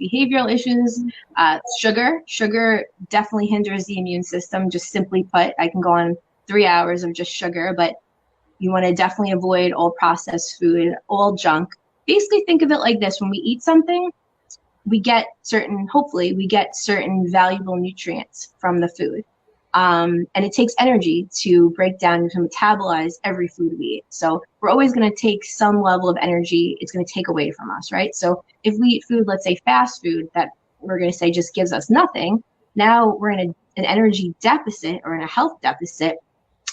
behavioral issues. Sugar definitely hinders the immune system. Just simply put, I can go on 3 hours of just sugar, but you want to definitely avoid all processed food, all junk. Basically, think of it like this: when we eat something, hopefully we get certain valuable nutrients from the food. And it takes energy to break down and to metabolize every food we eat. So we're always going to take some level of energy it's going to take away from us, right? So if we eat food, let's say fast food, that we're going to say just gives us nothing, now we're in an energy deficit or in a health deficit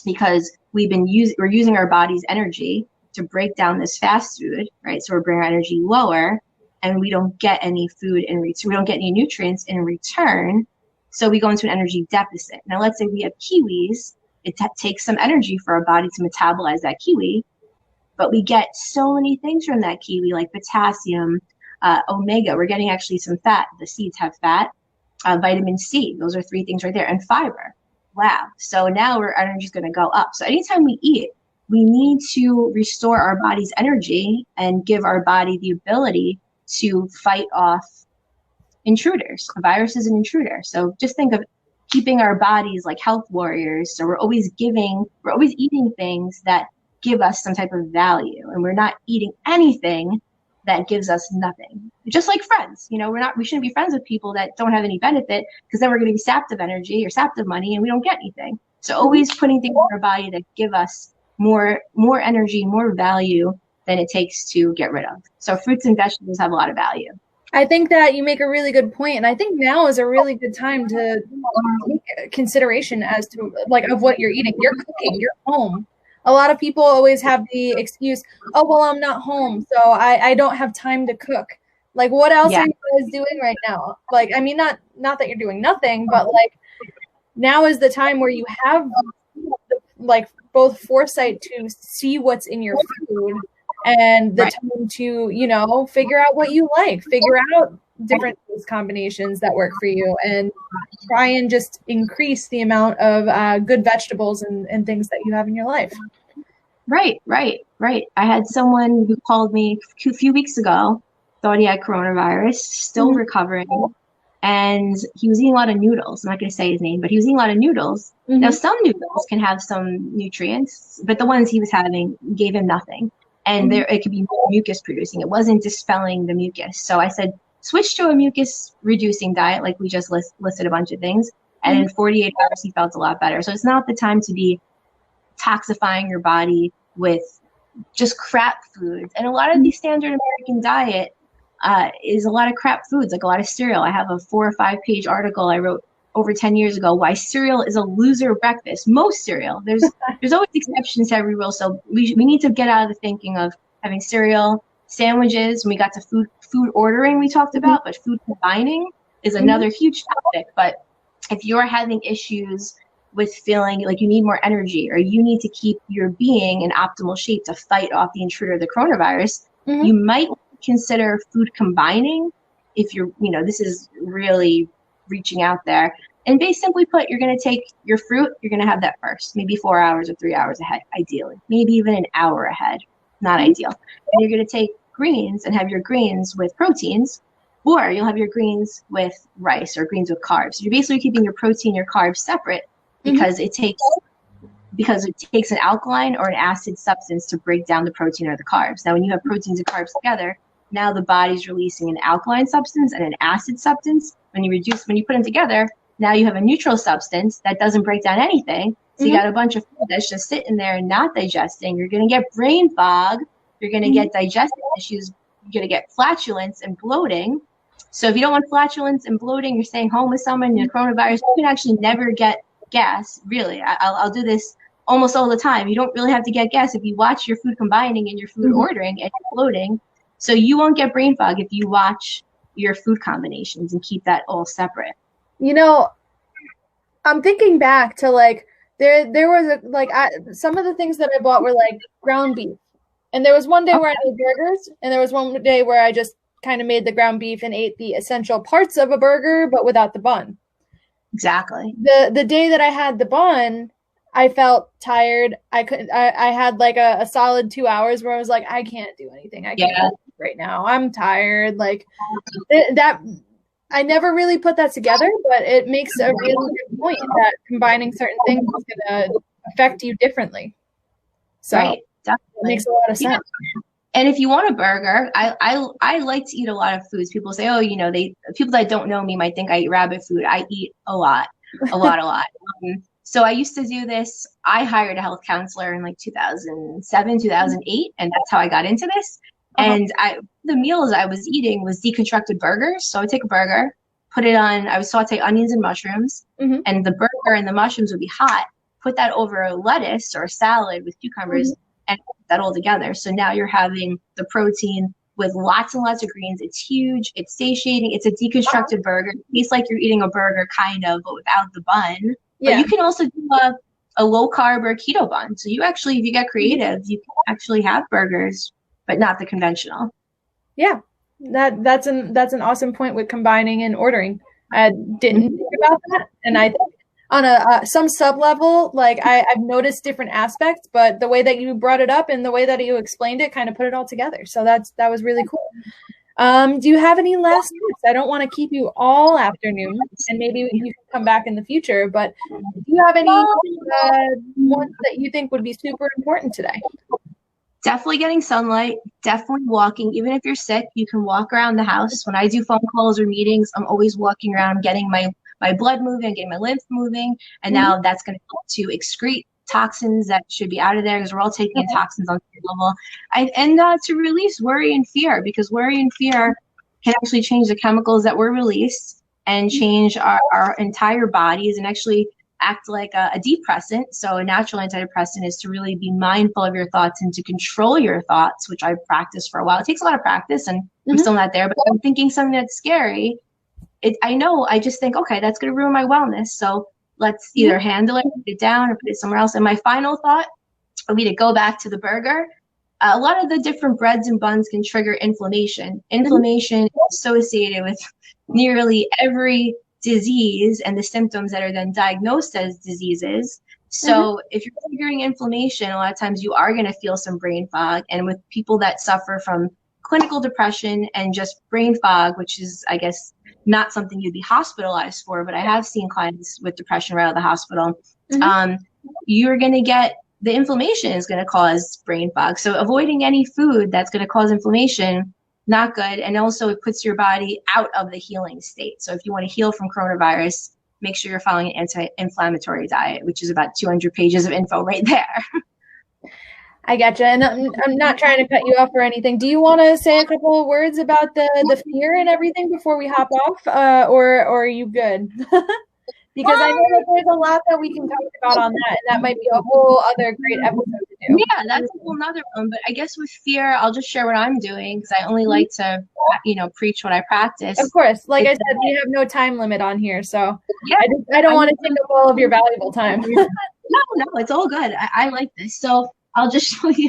because we're using our body's energy to break down this fast food, right? So we're bringing our energy lower, and we don't get any food in return. We don't get any nutrients in return. So we go into an energy deficit. Now, let's say we have kiwis. It takes some energy for our body to metabolize that kiwi, but we get so many things from that kiwi, like potassium, omega. We're getting actually some fat. The seeds have fat, vitamin C. Those are 3 things right there, and fiber. Wow. So now our energy is going to go up. So anytime we eat, we need to restore our body's energy and give our body the ability to fight off intruders. A virus is an intruder. So just think of keeping our bodies like health warriors. So we're always eating things that give us some type of value, and we're not eating anything that gives us nothing. Just like friends, we shouldn't be friends with people that don't have any benefit, because then we're going to be sapped of energy or sapped of money and we don't get anything. So always putting things in our body that give us more energy, more value than it takes to get rid of. So fruits and vegetables have a lot of value. I think that you make a really good point, and I think now is a really good time to take consideration as to of what you're eating. You're cooking, you're home. A lot of people always have the excuse, oh, well, I'm not home, so I don't have time to cook. What else are you guys doing right now? Not that you're doing nothing, but now is the time where you have both foresight to see what's in your food and the time to, figure out what you like, figure out different combinations that work for you, and try and just increase the amount of good vegetables and things that you have in your life. Right. I had someone who called me a few weeks ago, thought he had coronavirus, still recovering, and he was eating a lot of noodles. I'm not going to say his name, but he was eating a lot of noodles. Mm-hmm. Now, some noodles can have some nutrients, but the ones he was having gave him nothing. And it could be mucus producing. It wasn't dispelling the mucus. So I said, switch to a mucus reducing diet, like we just listed a bunch of things. And in 48 hours, he felt a lot better. So it's not the time to be toxifying your body with just crap foods. And a lot of the standard American diet is a lot of crap foods, like a lot of cereal. I have a 4 or 5 page article I wrote over 10 years ago, why cereal is a loser breakfast. Most cereal. There's always exceptions to every rule. So we need to get out of the thinking of having cereal, sandwiches. When we got to food ordering, we talked about, but food combining is another huge topic. But if you're having issues with feeling like you need more energy, or you need to keep your being in optimal shape to fight off the intruder, the coronavirus, you might consider food combining. If you're, this is really reaching out there. And simply put, you're going to take your fruit, you're going to have that first, maybe 4 hours or 3 hours ahead, ideally, maybe even an hour ahead, not ideal. And you're going to take greens and have your greens with proteins, or you'll have your greens with rice or greens with carbs. So you're basically keeping your protein, your carbs separate, because it takes an alkaline or an acid substance to break down the protein or the carbs. Now, when you have proteins and carbs together, now the body's releasing an alkaline substance and an acid substance. When you put them together, now you have a neutral substance that doesn't break down anything. So you got a bunch of food that's just sitting there and not digesting. You're going to get brain fog. You're going to get digestive issues. You're going to get flatulence and bloating. So if you don't want flatulence and bloating, you're staying home with someone, you have coronavirus, you can actually never get gas. Really, I'll do this almost all the time. You don't really have to get gas if you watch your food combining and your food ordering and your bloating. So you won't get brain fog if you watch your food combinations and keep that all separate. I'm thinking back to there was some of the things that I bought were ground beef, and there was one day where I made burgers, and there was one day where I just kind of made the ground beef and ate the essential parts of a burger, but without the bun. Exactly. The day that I had the bun, I felt tired. I had a solid 2 hours where I was like, I can't do anything. I can't. right now. I'm tired. Like that I never really put that together, but it makes a really good point that combining certain things is going to affect you differently. So Right. Definitely. it makes a lot of sense. And if you want a burger, I like to eat a lot of foods. People say, oh, people that don't know me might think I eat rabbit food. I eat a lot, a lot, a lot. So I used to do this. I hired a health counselor in like 2007, 2008, and that's how I got into this. And the meals I was eating was deconstructed burgers. So I would take a burger, put it on, I would saute onions and mushrooms, and the burger and the mushrooms would be hot. Put that over a lettuce or a salad with cucumbers and put that all together. So now you're having the protein with lots and lots of greens. It's huge. It's satiating. It's a deconstructed burger. It tastes like you're eating a burger kind of, but without the bun. Yeah. But you can also do a low carb or keto bun. So you actually, if you get creative, you can actually have burgers, but not the conventional. Yeah, that's an awesome point with combining and ordering. I didn't think about that, and I think on some sub level, like I've noticed different aspects, but the way that you brought it up and the way that you explained it kind of put it all together. So that was really cool. Do you have any last tips? I don't want to keep you all afternoon, and maybe you can come back in the future, but do you have any ones that you think would be super important today? Definitely getting sunlight, definitely walking. Even if you're sick, you can walk around the house. When I do phone calls or meetings, I'm always walking around, getting my blood moving, getting my lymph moving. And now that's going to help to excrete toxins that should be out of there, because we're all taking in toxins on some level. And to release worry and fear, because worry and fear can actually change the chemicals that were released and change our entire bodies and actually act like a depressant. So a natural antidepressant is to really be mindful of your thoughts and to control your thoughts, which I've practiced for a while. It takes a lot of practice, and I'm still not there, but I'm thinking something that's scary. I just think, okay, that's going to ruin my wellness. So let's either handle it, put it down, or put it somewhere else. And my final thought would be to go back to the burger. A lot of the different breads and buns can trigger inflammation. Inflammation is associated with nearly every disease and the symptoms that are then diagnosed as diseases. So if you're triggering inflammation, a lot of times you are going to feel some brain fog. And with people that suffer from clinical depression and just brain fog, which is, I guess, not something you'd be hospitalized for, but I have seen clients with depression right out of the hospital. You're going to get, the inflammation is going to cause brain fog. So avoiding any food that's going to cause inflammation, not good. And also it puts your body out of the healing state. So if you want to heal from coronavirus, make sure you're following an anti-inflammatory diet, which is about 200 pages of info right there. I gotcha. And I'm not trying to cut you off or anything. Do you want to say a couple of words about the fear and everything before we hop off? Or are you good? Because I know that there's a lot that we can talk about on that, and that might be a whole other great episode to do. Yeah, that's a whole nother one. But I guess with fear, I'll just share what I'm doing, because I only like to, preach what I practice. Of course. Like I said, we have no time limit on here, so yeah, I don't want to take up all of your valuable time. No, it's all good. I like this. So I'll just show you.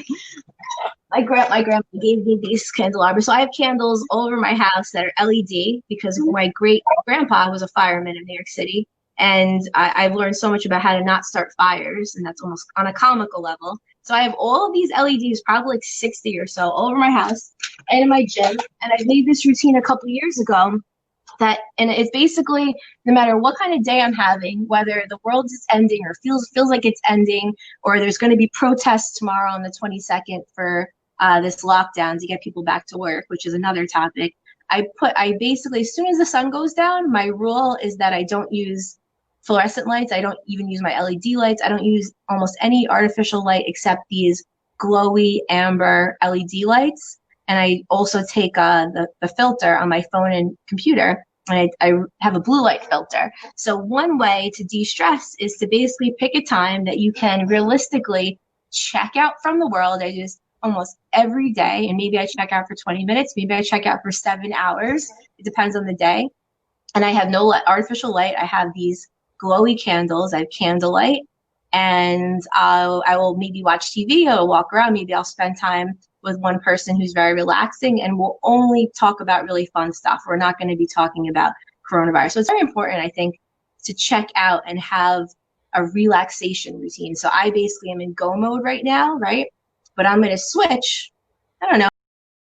My grandma gave me these candelabras. So I have candles all over my house that are LED, because my great-grandpa was a fireman in New York City. And I've learned so much about how to not start fires, and that's almost on a comical level. So I have all of these LEDs, probably like 60 or so, all over my house and in my gym. And I made this routine a couple years ago and it's basically, no matter what kind of day I'm having, whether the world is ending or feels like it's ending, or there's going to be protests tomorrow on the 22nd for this lockdown to get people back to work, which is another topic. I basically, as soon as the sun goes down, my rule is that I don't use fluorescent lights. I don't even use my LED lights. I don't use almost any artificial light except these glowy amber LED lights. And I also take the filter on my phone and computer, and I have a blue light filter. So one way to de-stress is to basically pick a time that you can realistically check out from the world. I just almost every day, and maybe I check out for 20 minutes, maybe I check out for 7 hours. It depends on the day. And I have no artificial light. I have these glowy candles. I have candlelight, and I will maybe watch TV. I'll walk around. Maybe I'll spend time with one person who's very relaxing, and we'll only talk about really fun stuff. We're not going to be talking about coronavirus. So it's very important, I think, to check out and have a relaxation routine. So I basically am in go mode right now, right? But I'm going to switch, I don't know,